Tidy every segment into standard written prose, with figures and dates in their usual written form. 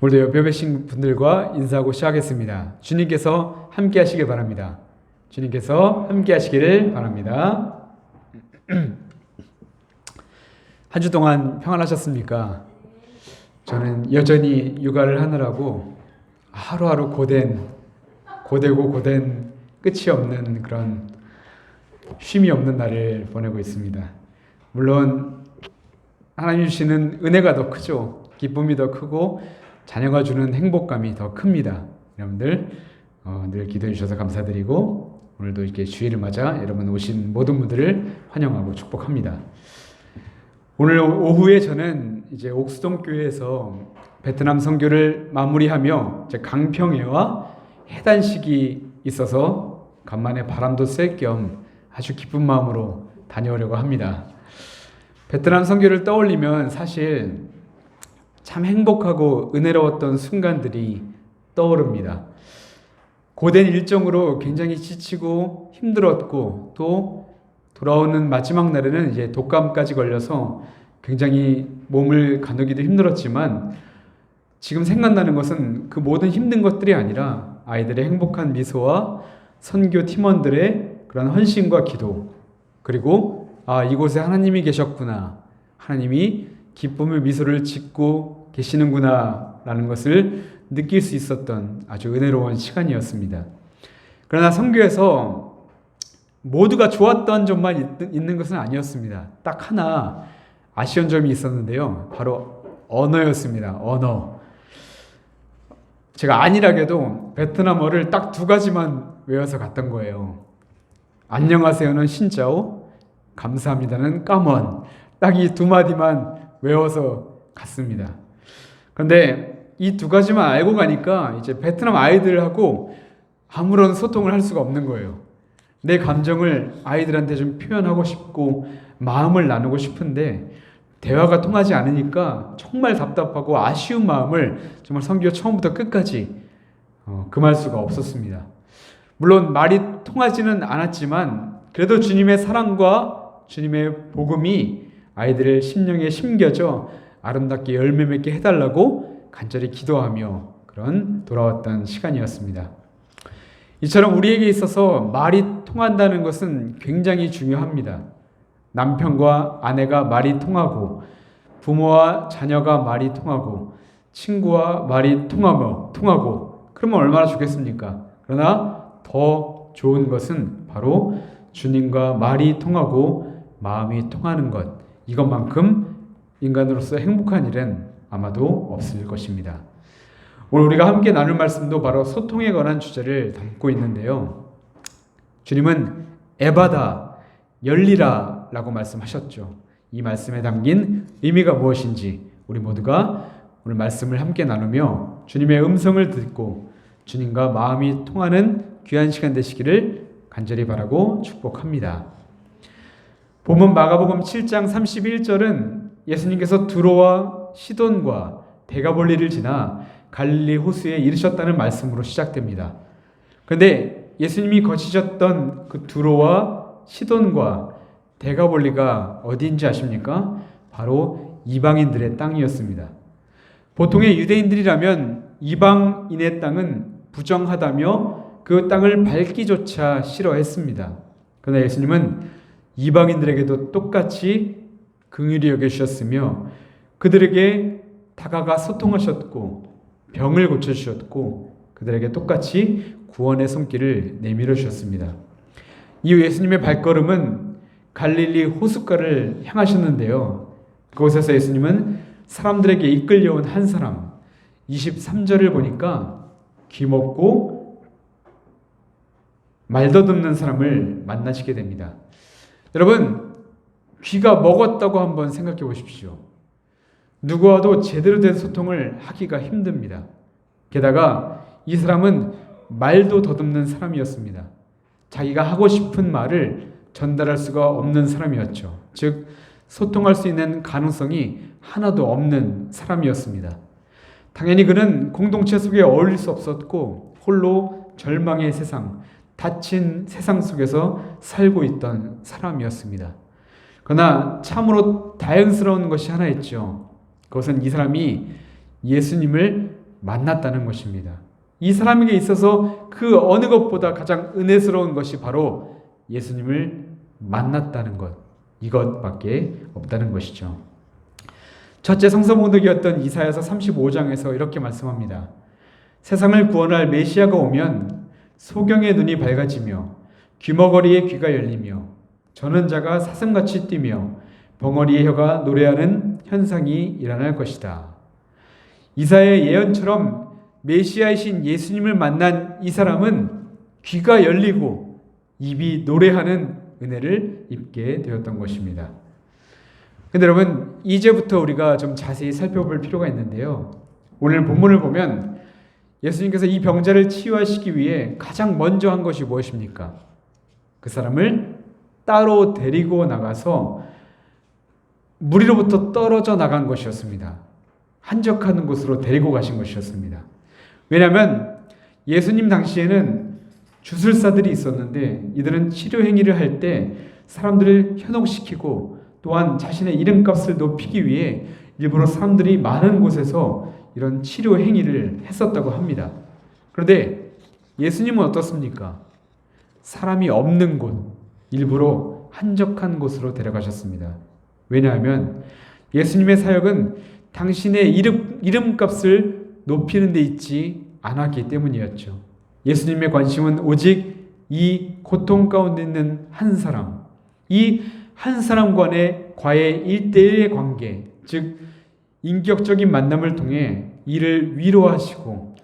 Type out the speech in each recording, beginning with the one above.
오늘도 옆에 계신 분들과 인사하고 시작하겠습니다. 주님께서 함께 하시길 바랍니다. 주님께서 함께 하시기를 바랍니다. 한 주 동안 평안하셨습니까? 저는 여전히 육아를 하느라고 하루하루 고되고 끝이 없는 그런 쉼이 없는 날을 보내고 있습니다. 물론 하나님 주시는 은혜가 더 크죠. 기쁨이 더 크고 자녀가 주는 행복감이 더 큽니다. 여러분들 늘 기도해 주셔서 감사드리고 오늘도 이렇게 주일을 맞아 여러분 오신 모든 분들을 환영하고 축복합니다. 오늘 오후에 저는 이제 옥수동 교회에서 베트남 선교를 마무리하며 이제 강평회와 해단식이 있어서 간만에 바람도 쐴 겸 아주 기쁜 마음으로 다녀오려고 합니다. 베트남 선교를 떠올리면 사실 참 행복하고 은혜로웠던 순간들이 떠오릅니다. 고된 일정으로 굉장히 지치고 힘들었고 또 돌아오는 마지막 날에는 이제 독감까지 걸려서 굉장히 몸을 가누기도 힘들었지만 지금 생각나는 것은 그 모든 힘든 것들이 아니라 아이들의 행복한 미소와 선교 팀원들의 그런 헌신과 기도, 그리고 이곳에 하나님이 계셨구나, 하나님이 기쁨의 미소를 짓고 계시는구나 라는 것을 느낄 수 있었던 아주 은혜로운 시간이었습니다. 그러나 선교에서 모두가 좋았던 점만 있는 것은 아니었습니다. 딱 하나 아쉬운 점이 있었는데요. 바로 언어였습니다. 언어. 제가 안일하게도 베트남어를 딱 두 가지만 외워서 갔던 거예요. 안녕하세요는 신짜오, 감사합니다는 까먼. 딱 이 두 마디만 외워서 갔습니다. 그런데 이 두 가지만 알고 가니까 이제 베트남 아이들하고 아무런 소통을 할 수가 없는 거예요. 내 감정을 아이들한테 좀 표현하고 싶고 마음을 나누고 싶은데 대화가 통하지 않으니까 정말 답답하고 아쉬운 마음을 정말 선교 처음부터 끝까지 금할 수가 없었습니다. 물론 말이 통하지는 않았지만 그래도 주님의 사랑과 주님의 복음이 아이들의 심령에 심겨져 아름답게 열매 맺게 해달라고 간절히 기도하며 그런 돌아왔던 시간이었습니다. 이처럼 우리에게 있어서 말이 통한다는 것은 굉장히 중요합니다. 남편과 아내가 말이 통하고 부모와 자녀가 말이 통하고 친구와 말이 통하고 그러면 얼마나 좋겠습니까? 그러나 더 좋은 것은 바로 주님과 말이 통하고 마음이 통하는 것, 이것만큼 인간으로서 행복한 일은 아마도 없을 것입니다. 오늘 우리가 함께 나눌 말씀도 바로 소통에 관한 주제를 담고 있는데요. 주님은 에바다, 열리라 라고 말씀하셨죠. 이 말씀에 담긴 의미가 무엇인지 우리 모두가 오늘 말씀을 함께 나누며 주님의 음성을 듣고 주님과 마음이 통하는 귀한 시간 되시기를 간절히 바라고 축복합니다. 본문 마가복음 7장 31절은 예수님께서 두로와 시돈과 데가볼리를 지나 갈릴리 호수에 이르셨다는 말씀으로 시작됩니다. 그런데 예수님이 거치셨던 그 두로와 시돈과 데가볼리가 어디인지 아십니까? 바로 이방인들의 땅이었습니다. 보통의 유대인들이라면 이방인의 땅은 부정하다며 그 땅을 밟기조차 싫어했습니다. 그러나 예수님은 이방인들에게도 똑같이 긍휼히 여겨주셨으며 그들에게 다가가 소통하셨고 병을 고쳐주셨고 그들에게 똑같이 구원의 손길을 내밀어 주셨습니다. 이후 예수님의 발걸음은 갈릴리 호숫가를 향하셨는데요. 그곳에서 예수님은 사람들에게 이끌려온 한 사람, 23절을 보니까 귀먹고 말 더듬는 사람을 만나시게 됩니다. 여러분, 귀가 먹었다고 한번 생각해 보십시오. 누구와도 제대로 된 소통을 하기가 힘듭니다. 게다가 이 사람은 말도 더듬는 사람이었습니다. 자기가 하고 싶은 말을 전달할 수가 없는 사람이었죠. 즉, 소통할 수 있는 가능성이 하나도 없는 사람이었습니다. 당연히 그는 공동체 속에 어울릴 수 없었고 홀로 절망의 세상, 닫힌 세상 속에서 살고 있던 사람이었습니다. 그러나 참으로 다행스러운 것이 하나 있죠. 그것은 이 사람이 예수님을 만났다는 것입니다. 이 사람에게 있어서 그 어느 것보다 가장 은혜스러운 것이 바로 예수님을 만났다는 것, 이것밖에 없다는 것이죠. 첫째 성서봉독이었던 이사야서 35장에서 이렇게 말씀합니다. 세상을 구원할 메시아가 오면 소경의 눈이 밝아지며 귀머거리의 귀가 열리며 저는 자가 사슴같이 뛰며 벙어리의 혀가 노래하는 현상이 일어날 것이다. 이사야의 예언처럼 메시아이신 예수님을 만난 이 사람은 귀가 열리고 입이 노래하는 은혜를 입게 되었던 것입니다. 근데 여러분, 이제부터 우리가 좀 자세히 살펴볼 필요가 있는데요. 오늘 본문을 보면 예수님께서 이 병자를 치유하시기 위해 가장 먼저 한 것이 무엇입니까? 그 사람을 따로 데리고 나가서 무리로부터 떨어져 나간 것이었습니다. 한적한 곳으로 데리고 가신 것이었습니다. 왜냐하면 예수님 당시에는 주술사들이 있었는데 이들은 치료 행위를 할 때 사람들을 현혹시키고 또한 자신의 이름값을 높이기 위해 일부러 사람들이 많은 곳에서 이런 치료 행위를 했었다고 합니다. 그런데 예수님은 어떻습니까? 사람이 없는 곳, 일부러 한적한 곳으로 데려가셨습니다. 왜냐하면 예수님의 사역은 당신의 이름값을 높이는 데 있지 않았기 때문이었죠. 예수님의 관심은 오직 이 고통 가운데 있는 한 사람, 이 한 사람과의 1대1의 관계, 즉 인격적인 만남을 통해 이를 위로하시고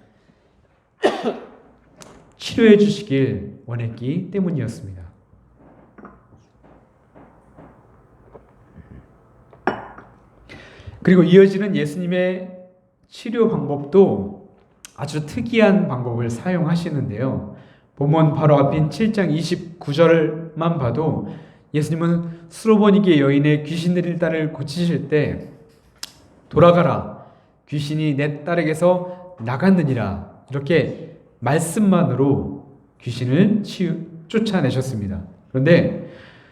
치료해 주시길 원했기 때문이었습니다. 그리고 이어지는 예수님의 치료 방법도 아주 특이한 방법을 사용하시는데요. 본문 바로 앞인 7장 29절만 봐도 예수님은 수로보니게 여인의 귀신 들린 딸을 고치실 때 돌아가라, 귀신이 내 딸에게서 나갔느니라, 이렇게 말씀만으로 귀신을 쫓아내셨습니다. 그런데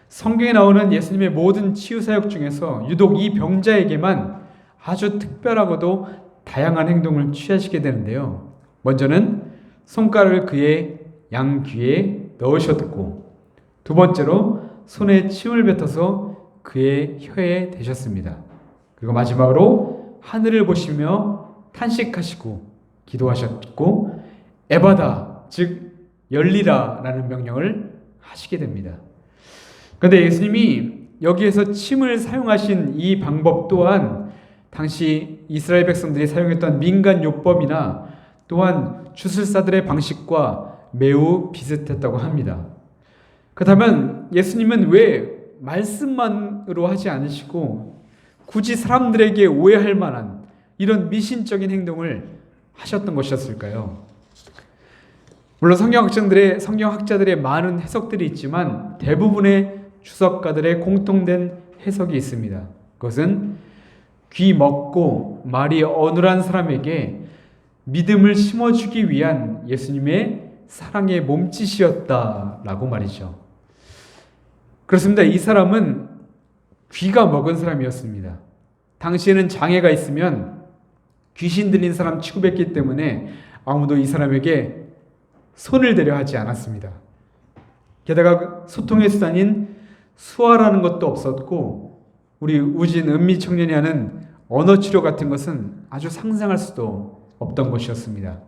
성경에 나오는 예수님의 모든 치유 사역 중에서 유독 이 병자에게만 아주 특별하고도 다양한 행동을 취하시게 되는데요. 먼저는 손가락을 그의 양귀에 넣으셨고, 두 번째로 손에 침을 뱉어서 그의 혀에 대셨습니다. 그리고 마지막으로 하늘을 보시며 탄식하시고 기도하셨고, 에바다, 즉 열리라 라는 명령을 하시게 됩니다. 그런데 예수님이 여기에서 침을 사용하신 이 방법 또한 당시 이스라엘 백성들이 사용했던 민간요법이나 또한 주술사들의 방식과 매우 비슷했다고 합니다. 그렇다면 예수님은 왜 말씀만으로 하지 않으시고 굳이 사람들에게 오해할 만한 이런 미신적인 행동을 하셨던 것이었을까요? 물론 성경학자들의 많은 해석들이 있지만 대부분의 주석가들의 공통된 해석이 있습니다. 그것은 귀 먹고 말이 어눌한 사람에게 믿음을 심어주기 위한 예수님의 사랑의 몸짓이었다라고 말이죠. 그렇습니다. 이 사람은 귀가 먹은 사람이었습니다. 당시에는 장애가 있으면 귀신 들린 사람 취급했기 때문에 아무도 이 사람에게 손을 대려 하지 않았습니다. 게다가 소통의 수단인 수화라는 것도 없었고, 우리 우진 은미 청년이 하는 언어 치료 같은 것은 아주 상상할 수도 없던 것이었습니다.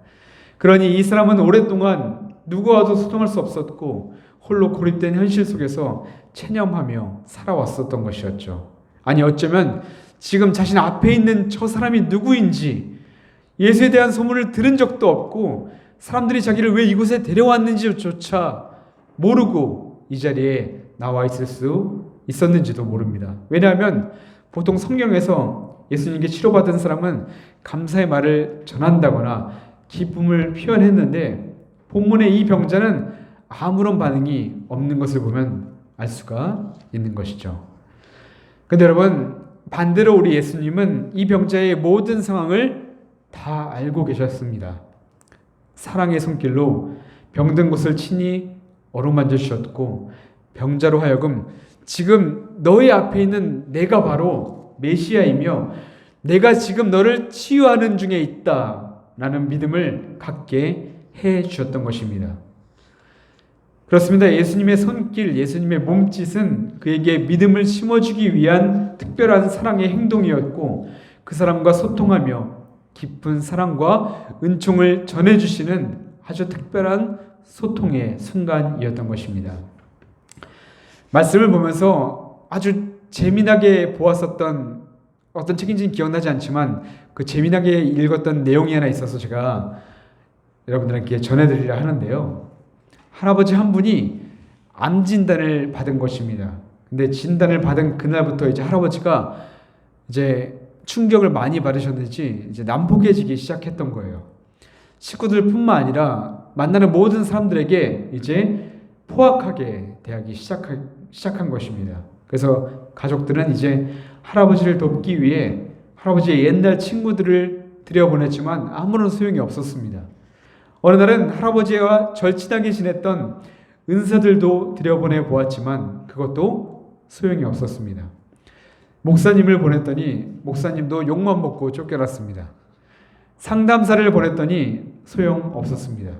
그러니 이 사람은 오랫동안 누구와도 소통할 수 없었고 홀로 고립된 현실 속에서 체념하며 살아왔었던 것이었죠. 아니, 어쩌면 지금 자신 앞에 있는 저 사람이 누구인지 예수에 대한 소문을 들은 적도 없고 사람들이 자기를 왜 이곳에 데려왔는지조차 모르고 이 자리에 나와 있을 수 있었는지도 모릅니다. 왜냐하면 보통 성경에서 예수님께 치료받은 사람은 감사의 말을 전한다거나 기쁨을 표현했는데 본문의 이 병자는 아무런 반응이 없는 것을 보면 알 수가 있는 것이죠. 그런데 여러분, 반대로 우리 예수님은 이 병자의 모든 상황을 다 알고 계셨습니다. 사랑의 손길로 병든 곳을 친히 어루만져 주셨고, 병자로 하여금 지금 너의 앞에 있는 내가 바로 메시아이며 내가 지금 너를 치유하는 중에 있다 라는 믿음을 갖게 해 주셨던 것입니다. 그렇습니다. 예수님의 손길, 예수님의 몸짓은 그에게 믿음을 심어주기 위한 특별한 사랑의 행동이었고 그 사람과 소통하며 깊은 사랑과 은총을 전해주시는 아주 특별한 소통의 순간이었던 것입니다. 말씀을 보면서 아주 재미나게 보았었던 어떤 책인지는 기억나지 않지만 그 재미나게 읽었던 내용이 하나 있어서 제가 여러분들에게 전해드리려 하는데요. 할아버지 한 분이 암 진단을 받은 것입니다. 근데 진단을 받은 그날부터 이제 할아버지가 이제 충격을 많이 받으셨는지 이제 난폭해지기 시작했던 거예요. 식구들뿐만 아니라 만나는 모든 사람들에게 이제 포악하게 대하기 시작한 것입니다. 그래서 가족들은 이제 할아버지를 돕기 위해 할아버지의 옛날 친구들을 들여보냈지만 아무런 소용이 없었습니다. 어느 날은 할아버지와 절친하게 지냈던 은사들도 들여보내 보았지만 그것도 소용이 없었습니다. 목사님을 보냈더니 목사님도 욕만 먹고 쫓겨났습니다. 상담사를 보냈더니 소용없었습니다.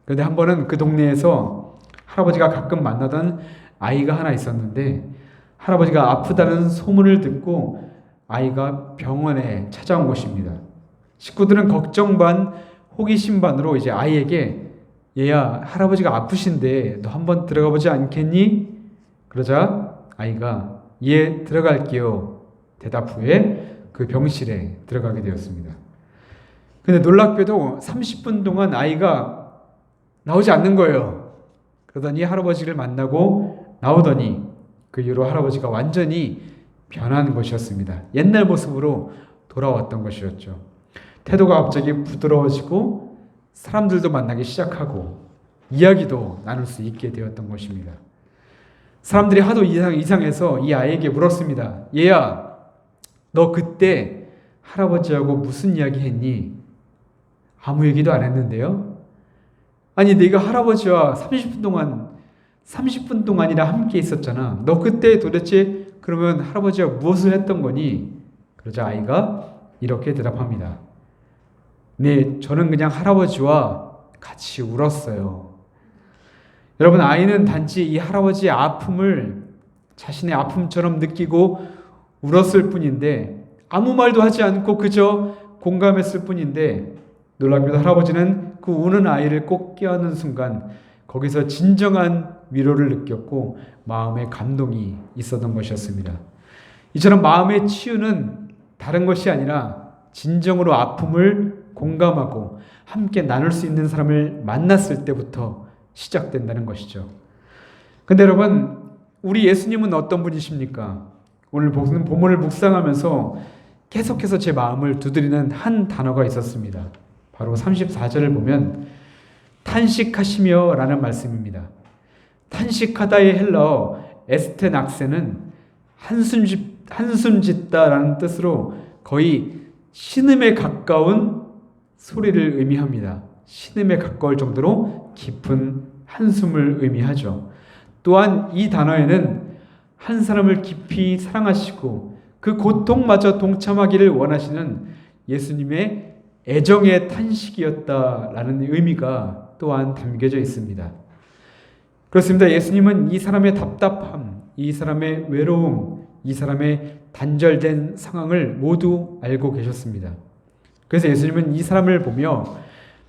그런데 한 번은 그 동네에서 할아버지가 가끔 만나던 아이가 하나 있었는데 할아버지가 아프다는 소문을 듣고 아이가 병원에 찾아온 것입니다. 식구들은 걱정 반 호기심 반으로 이제 아이에게 얘야 할아버지가 아프신데 너 한번 들어가 보지 않겠니? 그러자 아이가 예 들어갈게요 대답 후에 그 병실에 들어가게 되었습니다. 근데 놀랍게도 30분 동안 아이가 나오지 않는 거예요. 그러더니 할아버지를 만나고 나오더니 그 이후로 할아버지가 완전히 변한 것이었습니다. 옛날 모습으로 돌아왔던 것이었죠. 태도가 갑자기 부드러워지고 사람들도 만나기 시작하고 이야기도 나눌 수 있게 되었던 것입니다. 사람들이 하도 이상해서 이 아이에게 물었습니다. 얘야, 너 그때 할아버지하고 무슨 이야기 했니? 아무 얘기도 안 했는데요? 아니 네가 할아버지와 30분 동안이나 함께 있었잖아. 너 그때 도대체 그러면 할아버지와 무엇을 했던 거니? 그러자 아이가 이렇게 대답합니다. 네, 저는 그냥 할아버지와 같이 울었어요. 여러분, 아이는 단지 이 할아버지의 아픔을 자신의 아픔처럼 느끼고 울었을 뿐인데 아무 말도 하지 않고 그저 공감했을 뿐인데 놀랍게도 할아버지는 그 우는 아이를 꼭 껴안는 순간 거기서 진정한 위로를 느꼈고 마음의 감동이 있었던 것이었습니다. 이처럼 마음의 치유는 다른 것이 아니라 진정으로 아픔을 공감하고 함께 나눌 수 있는 사람을 만났을 때부터 시작된다는 것이죠. 근데 여러분, 우리 예수님은 어떤 분이십니까? 오늘 본문을 묵상하면서 계속해서 제 마음을 두드리는 한 단어가 있었습니다. 바로 34절을 보면 탄식하시며 라는 말씀입니다. 탄식하다의 헬라어 에스테낙세는 한숨 짓다라는 뜻으로 거의 신음에 가까운 소리를 의미합니다. 신음에 가까울 정도로 깊은 한숨을 의미하죠. 또한 이 단어에는 한 사람을 깊이 사랑하시고 그 고통마저 동참하기를 원하시는 예수님의 애정의 탄식이었다라는 의미가 또한 담겨져 있습니다. 그렇습니다. 예수님은 이 사람의 답답함, 이 사람의 외로움, 이 사람의 단절된 상황을 모두 알고 계셨습니다. 그래서 예수님은 이 사람을 보며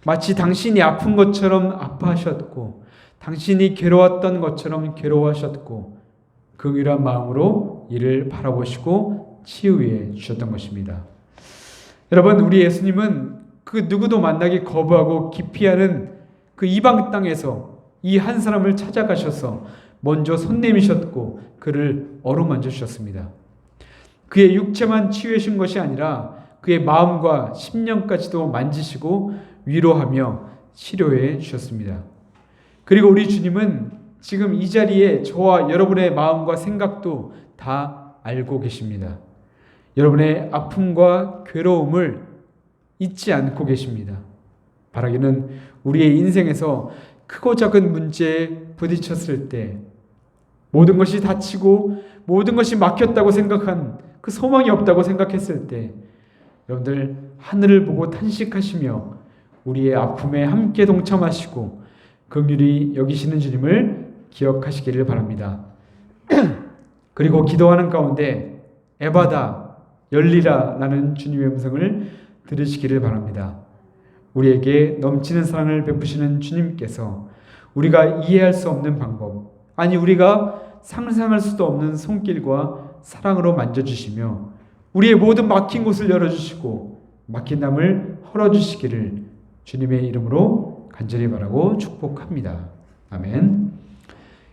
마치 당신이 아픈 것처럼 아파하셨고 당신이 괴로웠던 것처럼 괴로워하셨고 긍휼한 마음으로 이를 바라보시고 치유해 주셨던 것입니다. 여러분, 우리 예수님은 그 누구도 만나기 거부하고 기피하는 그 이방 땅에서 이 한 사람을 찾아가셔서 먼저 손 내미셨고 그를 어루만져 주셨습니다. 그의 육체만 치유해 주신 것이 아니라 그의 마음과 심령까지도 만지시고 위로하며 치료해 주셨습니다. 그리고 우리 주님은 지금 이 자리에 저와 여러분의 마음과 생각도 다 알고 계십니다. 여러분의 아픔과 괴로움을 잊지 않고 계십니다. 바라기는 우리의 인생에서 크고 작은 문제에 부딪혔을 때 모든 것이 닫히고 모든 것이 막혔다고 생각한 그 소망이 없다고 생각했을 때 여러분들 하늘을 보고 탄식하시며 우리의 아픔에 함께 동참하시고 긍휼히 여기시는 주님을 기억하시기를 바랍니다. 그리고 기도하는 가운데 에바다 열리라 라는 주님의 음성을 들으시기를 바랍니다. 우리에게 넘치는 사랑을 베푸시는 주님께서 우리가 이해할 수 없는 방법, 아니 우리가 상상할 수도 없는 손길과 사랑으로 만져주시며 우리의 모든 막힌 곳을 열어주시고 막힌 담을 헐어주시기를 주님의 이름으로 간절히 바라고 축복합니다. 아멘.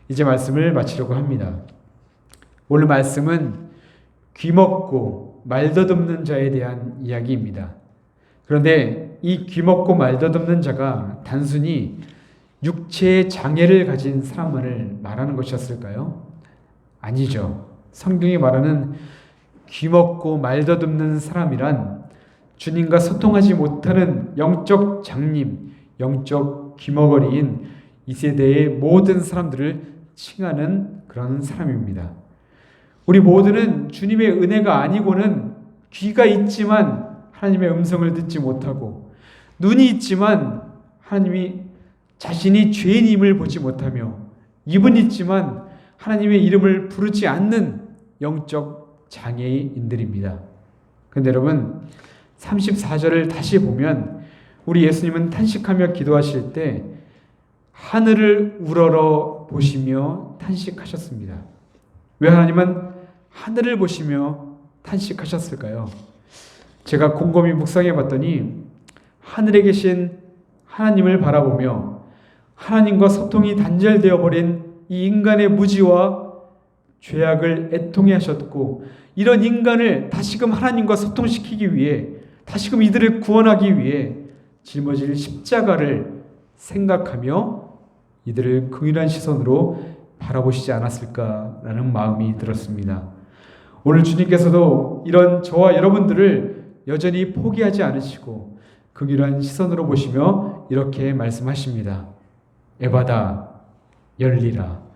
이제 말씀을 마치려고 합니다. 오늘 말씀은 귀먹고 말 더듬는 자에 대한 이야기입니다. 그런데 이 귀먹고 말 더듬는 자가 단순히 육체의 장애를 가진 사람을 말하는 것이었을까요? 아니죠. 성경이 말하는 귀먹고 말 더듬는 사람이란 주님과 소통하지 못하는 영적 장님, 영적 귀머거리인 이 세대의 모든 사람들을 칭하는 그런 사람입니다. 우리 모두는 주님의 은혜가 아니고는 귀가 있지만 하나님의 음성을 듣지 못하고 눈이 있지만 하나님이 자신이 죄인임을 보지 못하며 입은 있지만 하나님의 이름을 부르지 않는 영적 장애인들입니다. 그런데 여러분 34절을 다시 보면 우리 예수님은 탄식하며 기도하실 때 하늘을 우러러 보시며 탄식하셨습니다. 왜 하나님은 하늘을 보시며 탄식하셨을까요? 제가 곰곰이 묵상해 봤더니 하늘에 계신 하나님을 바라보며 하나님과 소통이 단절되어 버린 이 인간의 무지와 죄악을 애통해 하셨고 이런 인간을 다시금 하나님과 소통시키기 위해 다시금 이들을 구원하기 위해 짊어질 십자가를 생각하며 이들을 긍휼한 시선으로 바라보시지 않았을까라는 마음이 들었습니다. 오늘 주님께서도 이런 저와 여러분들을 여전히 포기하지 않으시고 긍휼한 시선으로 보시며 이렇게 말씀하십니다. 에바다 열리라.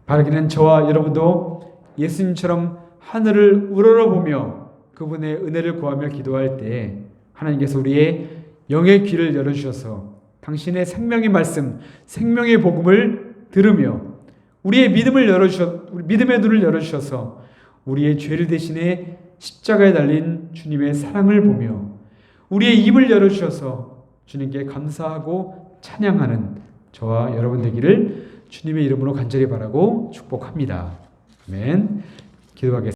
바라기는 저와 여러분도 예수님처럼 하늘을 우러러보며 그분의 은혜를 구하며 기도할 때 하나님께서 우리의 영의 귀를 열어주셔서 당신의 생명의 말씀, 생명의 복음을 들으며 우리의 믿음의 눈을 열어주셔서 우리의 죄를 대신해 십자가에 달린 주님의 사랑을 보며 우리의 입을 열어주셔서 주님께 감사하고 찬양하는 저와 여러분 되기를 주님의 이름으로 간절히 바라고 축복합니다. 아멘. 기도하겠습니다.